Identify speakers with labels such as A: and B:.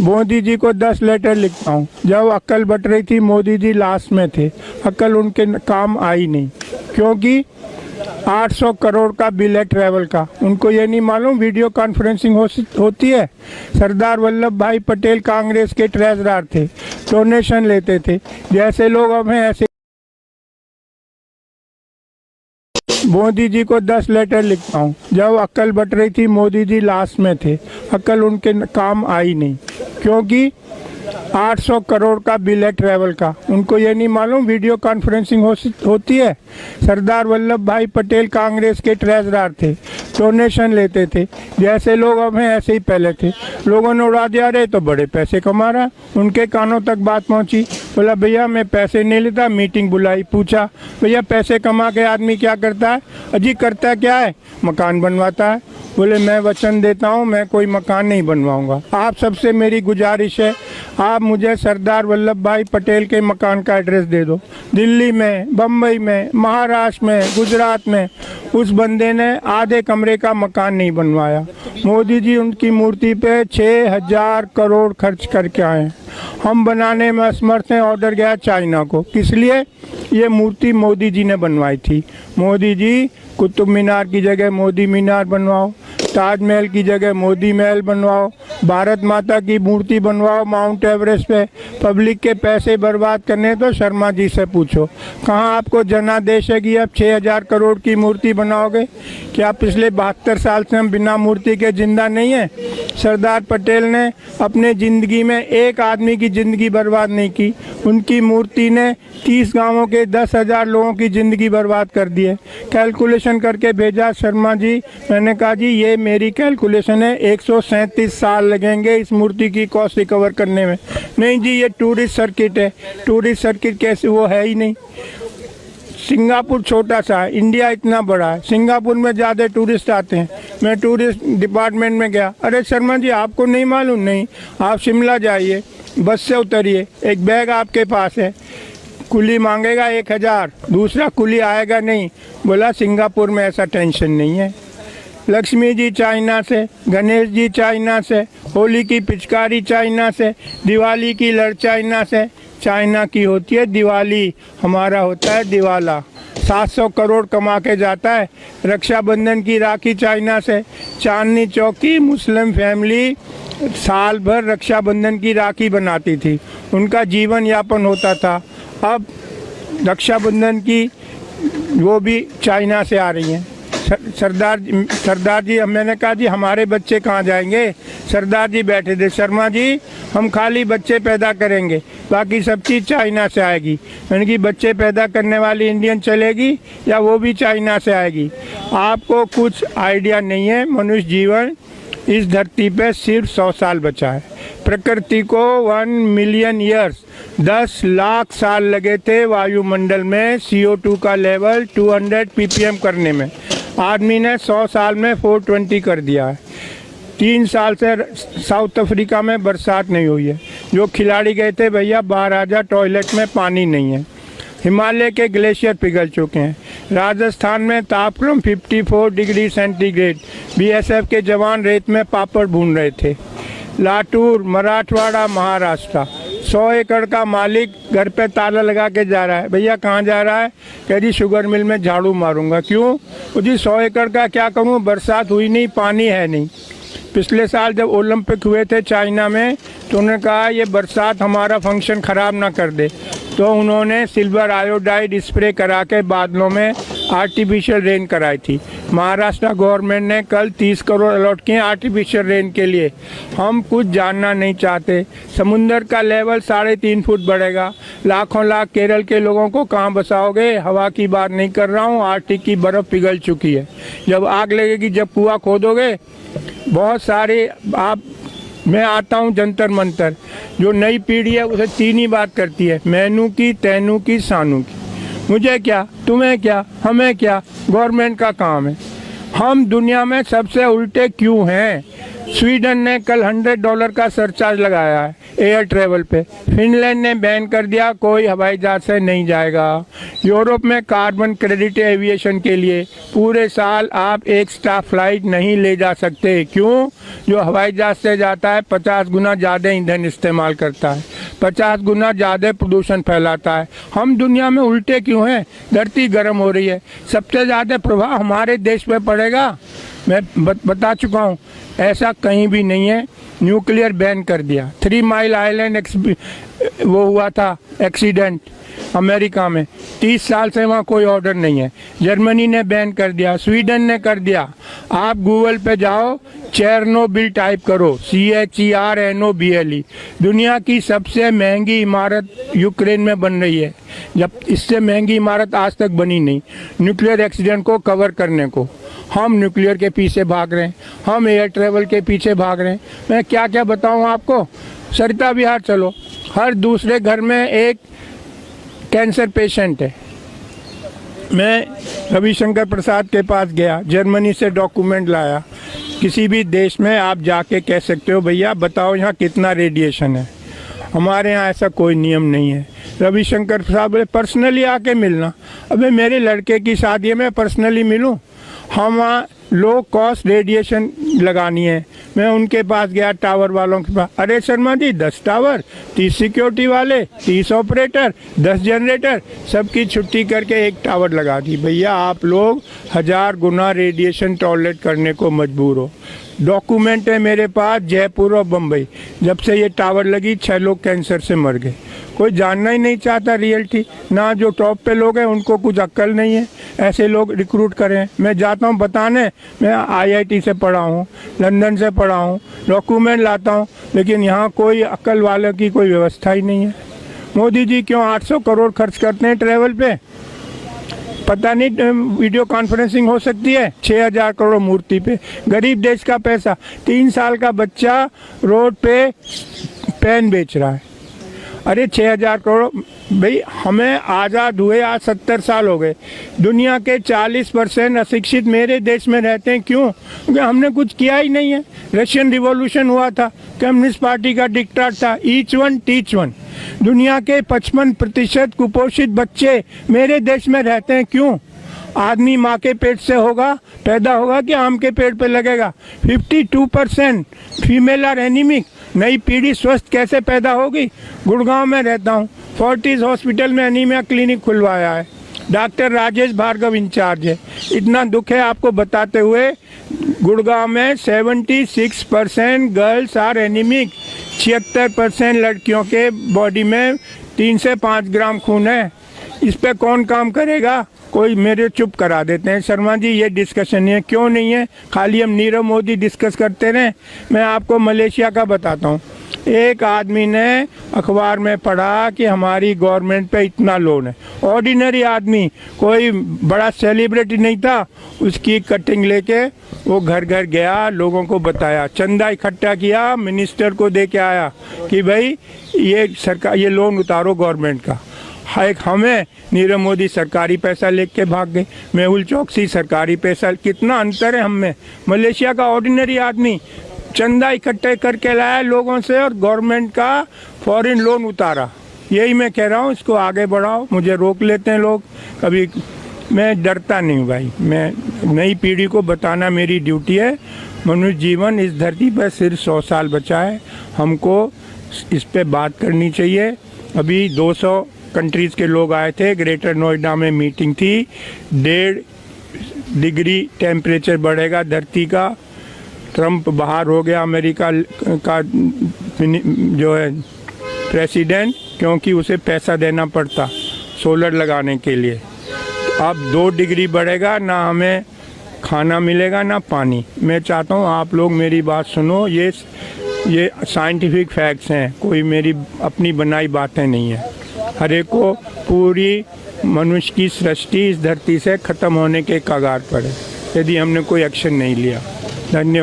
A: मोदी जी को 10 लेटर लिखता हूँ। जब अक्ल बट रही थी मोदी जी लास्ट में थे, अक्ल उनके काम आई नहीं, क्योंकि 800 करोड़ का बिल है ट्रैवल का। उनको ये नहीं मालूम वीडियो कॉन्फ्रेंसिंग होती है। सरदार वल्लभ भाई पटेल कांग्रेस के ट्रेजरर थे, डोनेशन लेते थे। जैसे लोग अब हैं ऐसे मोदी जी को 10 लेटर लिखता हूँ। जब अक्ल बट रही थी मोदी जी लास्ट में थे, अक्ल उनके काम आई नहीं, क्योंकि 800 करोड़ का बिल है ट्रैवल का। उनको ये नहीं मालूम वीडियो कॉन्फ्रेंसिंग होती है। सरदार वल्लभ भाई पटेल कांग्रेस के ट्रेजरर थे, डोनेशन लेते थे। जैसे लोग अब हैं ऐसे ही पहले थे। लोगों ने उड़ा दिया, अरे तो बड़े पैसे कमा रहा। उनके कानों तक बात पहुंची। बोला भैया मैं पैसे नहीं लेता। मीटिंग बुलाई, पूछा भैया पैसे कमा के आदमी क्या करता है? अजी करता क्या है? मकान बनवाता है। बोले मैं वचन देता हूँ मैं कोई मकान नहीं बनवाऊंगा। आप सबसे मेरी गुजारिश है, आप मुझे सरदार वल्लभ भाई पटेल के मकान का एड्रेस दे दो। दिल्ली में, बम्बई में, महाराष्ट्र में, गुजरात में उस बंदे ने आधे कमरे का मकान नहीं बनवाया। मोदी जी उनकी मूर्ति पे 6000 करोड़ खर्च करके आए। हम बनाने में असमर्थ हैं। ऑर्डर गया चाइना को। किस लिए? ये मूर्ति मोदी जी ने बनवाई थी। मोदी जी कुतुब मीनार की जगह मोदी मीनार बनवाओ, ताजमहल की जगह मोदी महल बनवाओ, भारत माता की मूर्ति बनवाओ माउंट एवरेस्ट पे। पब्लिक के पैसे बर्बाद करने तो शर्मा जी से पूछो। कहाँ आपको जनादेश है कि आप 6000 करोड़ की मूर्ति बनाओगे? क्या पिछले 72 साल से हम बिना मूर्ति के जिंदा नहीं हैं? सरदार पटेल ने अपने ज़िंदगी में एक आदमी की ज़िंदगी बर्बाद नहीं की। उनकी मूर्ति ने 30 गाँवों के 10,000 लोगों की ज़िंदगी बर्बाद कर दी है। कैलकुलेशन करके भेजा शर्मा जी। मैंने कहा जी ये मेरी कैलकुलेशन है, 137 साल लगेंगे इस मूर्ति की कॉस्ट रिकवर करने में। नहीं जी ये टूरिस्ट सर्किट है। टूरिस्ट सर्किट कैसे? वो है ही नहीं। सिंगापुर छोटा सा है, इंडिया इतना बड़ा है। सिंगापुर में ज़्यादा टूरिस्ट आते हैं। मैं टूरिस्ट डिपार्टमेंट में गया, अरे शर्मा जी आपको नहीं मालूम? नहीं, आप शिमला जाइए, बस से उतरिए, एक बैग आपके पास है, कुली मांगेगा 1000, दूसरा कुली आएगा नहीं। बोला सिंगापुर में ऐसा टेंशन नहीं है। लक्ष्मी जी चाइना से, गणेश जी चाइना से, होली की पिचकारी चाइना से, दिवाली की लड़ चाइना से। चाइना की होती है दिवाली, हमारा होता है दिवाला। 700 करोड़ कमा के जाता है। रक्षाबंधन की राखी चाइना से। चांदनी चौक की मुस्लिम फैमिली साल भर रक्षाबंधन की राखी बनाती थी, उनका जीवन यापन होता था। अब रक्षाबंधन की वो भी चाइना से आ रही हैं। सरदार जी, मैंने कहा जी हमारे बच्चे कहाँ जाएंगे? सरदार जी बैठे थे, शर्मा जी हम खाली बच्चे पैदा करेंगे, बाकी सब चीज़ चाइना से आएगी। मैंने कि बच्चे पैदा करने वाली इंडियन चलेगी या वो भी चाइना से आएगी? आपको कुछ आइडिया नहीं है। मनुष्य जीवन इस धरती पे सिर्फ 100 साल बचा है। प्रकृति को 1 मिलियन ईयर्स 10 लाख साल लगे थे वायुमंडल में CO2 का लेवल 200 ppm करने में। आदमी ने 100 साल में 420 कर दिया है। 3 साल से साउथ अफ्रीका में बरसात नहीं हुई है। जो खिलाड़ी गए थे भैया बाहर आ जा, टॉयलेट में पानी नहीं है। हिमालय के ग्लेशियर पिघल चुके हैं। राजस्थान में तापक्रम 54 डिग्री सेंटीग्रेड। BSF के जवान रेत में पापड़ भून रहे थे। लातूर, मराठवाड़ा, महाराष्ट्र, 100 एकड़ का मालिक घर पे ताला लगा के जा रहा है। भैया कहाँ जा रहा है? कह जी शुगर मिल में झाड़ू मारूंगा। क्यों? वो जी 100 एकड़ का क्या करूँ, बरसात हुई नहीं, पानी है नहीं। पिछले साल जब ओलंपिक हुए थे चाइना में तो उन्होंने कहा ये बरसात हमारा फंक्शन ख़राब ना कर दे, तो उन्होंने सिल्वर आयोडाइड स्प्रे करा के बादलों में आर्टिफिशियल रेन कराई थी। महाराष्ट्र गवर्नमेंट ने कल 30 करोड़ अलॉट किए आर्टिफिशियल रेन के लिए। हम कुछ जानना नहीं चाहते। समुंदर का लेवल 3.5 फुट बढ़ेगा। लाखों लाख केरल के लोगों को कहाँ बसाओगे? हवा की बात नहीं कर रहा हूँ, आर्कटिक की बर्फ़ पिघल चुकी है। जब आग लगेगी, जब कुआं खोदोगे, बहुत सारे मैं आता हूँ जंतर मंतर। जो नई पीढ़ी है उसे 3 ही बात करती है, मैनू की, तैनू की, सानू की। मुझे क्या, तुम्हें क्या, हमें क्या, गवर्नमेंट का काम है। हम दुनिया में सबसे उल्टे क्यों हैं? स्वीडन ने कल $100 का सरचार्ज लगाया है एयर ट्रेवल पे। फिनलैंड ने बैन कर दिया, कोई हवाई जहाज से नहीं जाएगा। यूरोप में कार्बन क्रेडिट एविएशन के लिए पूरे साल आप एक स्टाफ फ्लाइट नहीं ले जा सकते। क्यों? जो हवाई जहाज से जाता है 50 गुना ज़्यादा ईंधन इस्तेमाल करता है, 50 गुना ज़्यादा प्रदूषण फैलाता है। हम दुनिया में उल्टे क्यों हैं? धरती गर्म हो रही है, सबसे ज़्यादा प्रभाव हमारे देश पे पड़ेगा। मैं बता चुका हूँ, ऐसा कहीं भी नहीं है। न्यूक्लियर बैन कर दिया। 3 माइल आइलैंड वो हुआ था एक्सीडेंट अमेरिका में, 30 साल से वहाँ कोई ऑर्डर नहीं है। जर्मनी ने बैन कर दिया, स्वीडन ने कर दिया। आप गूगल पे जाओ, चेरनोबिल टाइप करो, CHERNOBIL। दुनिया की सबसे महंगी इमारत यूक्रेन में बन रही है, जब इससे महंगी इमारत आज तक बनी नहीं। न्यूक्लियर एक्सीडेंट को कवर करने को हम न्यूक्लियर के पीछे भाग रहे हैं, हम एयर ट्रेवल के पीछे भाग रहे हैं। मैं क्या क्या बताऊं आपको? सरिता विहार चलो, हर दूसरे घर में एक कैंसर पेशेंट है। मैं रविशंकर प्रसाद के पास गया, जर्मनी से डॉक्यूमेंट लाया। किसी भी देश में आप जाके कह सकते हो भैया बताओ यहाँ कितना रेडिएशन है। हमारे यहाँ ऐसा कोई नियम नहीं है। रविशंकर प्रसाद बोले पर्सनली आके मिलना। अबे मेरे लड़के की शादी में पर्सनली मिलूँ? हम वहाँ लो कॉस्ट रेडिएशन लगानी है। मैं उनके पास गया, टावर वालों के पास। अरे शर्मा जी 10 टावर, 30 सिक्योरिटी वाले, 30 ऑपरेटर, 10 जनरेटर, सबकी छुट्टी करके एक टावर लगा दी। भैया आप लोग 1000 गुना रेडिएशन टॉलरेट करने को मजबूर हो। डॉक्यूमेंट है मेरे पास, जयपुर और बम्बई, जब से ये टावर लगी 6 लोग कैंसर से मर गए। कोई जानना ही नहीं चाहता रियलिटी। ना जो टॉप पे लोग हैं उनको कुछ अक्ल नहीं है, ऐसे लोग रिक्रूट करें। मैं जाता हूँ बताने, मैं IIT से पढ़ा हूँ, लंदन से पढ़ा हूँ, डॉक्यूमेंट लाता हूँ, लेकिन यहाँ कोई अक्ल वालों की कोई व्यवस्था ही नहीं है। मोदी जी क्यों 800 करोड़ खर्च करते हैं ट्रैवल पे? पता नहीं वीडियो कॉन्फ्रेंसिंग हो सकती है। 6000 करोड़ मूर्ति पे, गरीब देश का पैसा। 3 साल का बच्चा रोड पे पेन बेच रहा है। अरे 6000 करोड़, भाई हमें आज़ाद हुए आज 70 साल हो गए। दुनिया के 40% अशिक्षित मेरे देश में रहते हैं। क्यों? क्योंकि हमने कुछ किया ही नहीं है। रशियन रिवॉल्यूशन हुआ था, कम्युनिस्ट पार्टी का डिक्टेट था, ईच वन टीच वन। दुनिया के 55% कुपोषित बच्चे मेरे देश में रहते हैं। क्यों? आदमी माँ के पेट से पैदा होगा कि आम के पेड़ पे लगेगा। 52% फीमेल आर एनीमिक। नई पीढ़ी स्वस्थ कैसे पैदा होगी? गुड़गांव में रहता हूँ, फोर्टिस हॉस्पिटल में एनीमिया क्लिनिक खुलवाया है, डॉक्टर राजेश भार्गव इंचार्ज है। इतना दुख है आपको बताते हुए, गुड़गांव में 76% गर्ल्स आर एनीमिक। 76% लड़कियों के बॉडी में 3 से 5 ग्राम खून है। इस पे कौन काम करेगा? कोई मेरे चुप करा देते हैं। शर्मा जी ये डिस्कशन है, क्यों नहीं है? खाली हम नीरव मोदी डिस्कस करते रहे। मैं आपको मलेशिया का बताता हूँ। एक आदमी ने अखबार में पढ़ा कि हमारी गवर्नमेंट पे इतना लोन है। ऑर्डिनरी आदमी, कोई बड़ा सेलिब्रिटी नहीं था। उसकी कटिंग लेके वो घर घर गया, लोगों को बताया, चंदा इकट्ठा किया, मिनिस्टर को दे के आया कि भाई ये सरकार, ये लोन उतारो गवर्नमेंट का। एक हमें नीरव मोदी सरकारी पैसा लेके भाग गए, मेहुल चौकसी सरकारी पैसा। कितना अंतर है हम में। मलेशिया का ऑर्डिनरी आदमी चंदा इकट्ठे करके लाया लोगों से और गवर्नमेंट का फॉरेन लोन उतारा। यही मैं कह रहा हूँ, इसको आगे बढ़ाओ। मुझे रोक लेते हैं लोग कभी, मैं डरता नहीं भाई। मैं नई पीढ़ी को बताना मेरी ड्यूटी है। मनुष्य जीवन इस धरती पर सिर्फ 100 साल बचा है, हमको इस पे बात करनी चाहिए। अभी 200 कंट्रीज़ के लोग आए थे, ग्रेटर नोएडा में मीटिंग थी। 1.5 डिग्री टेम्परेचर बढ़ेगा धरती का। ट्रंप बाहर हो गया अमेरिका का जो है प्रेसिडेंट, क्योंकि उसे पैसा देना पड़ता सोलर लगाने के लिए। अब 2 डिग्री बढ़ेगा, ना हमें खाना मिलेगा ना पानी। मैं चाहता हूँ आप लोग मेरी बात सुनो, ये साइंटिफिक फैक्ट्स हैं, कोई मेरी अपनी बनाई बातें नहीं है। हर एक को पूरी मनुष्य की सृष्टि इस धरती से ख़त्म होने के कगार पर है, यदि हमने कोई एक्शन नहीं लिया। धन्यवाद।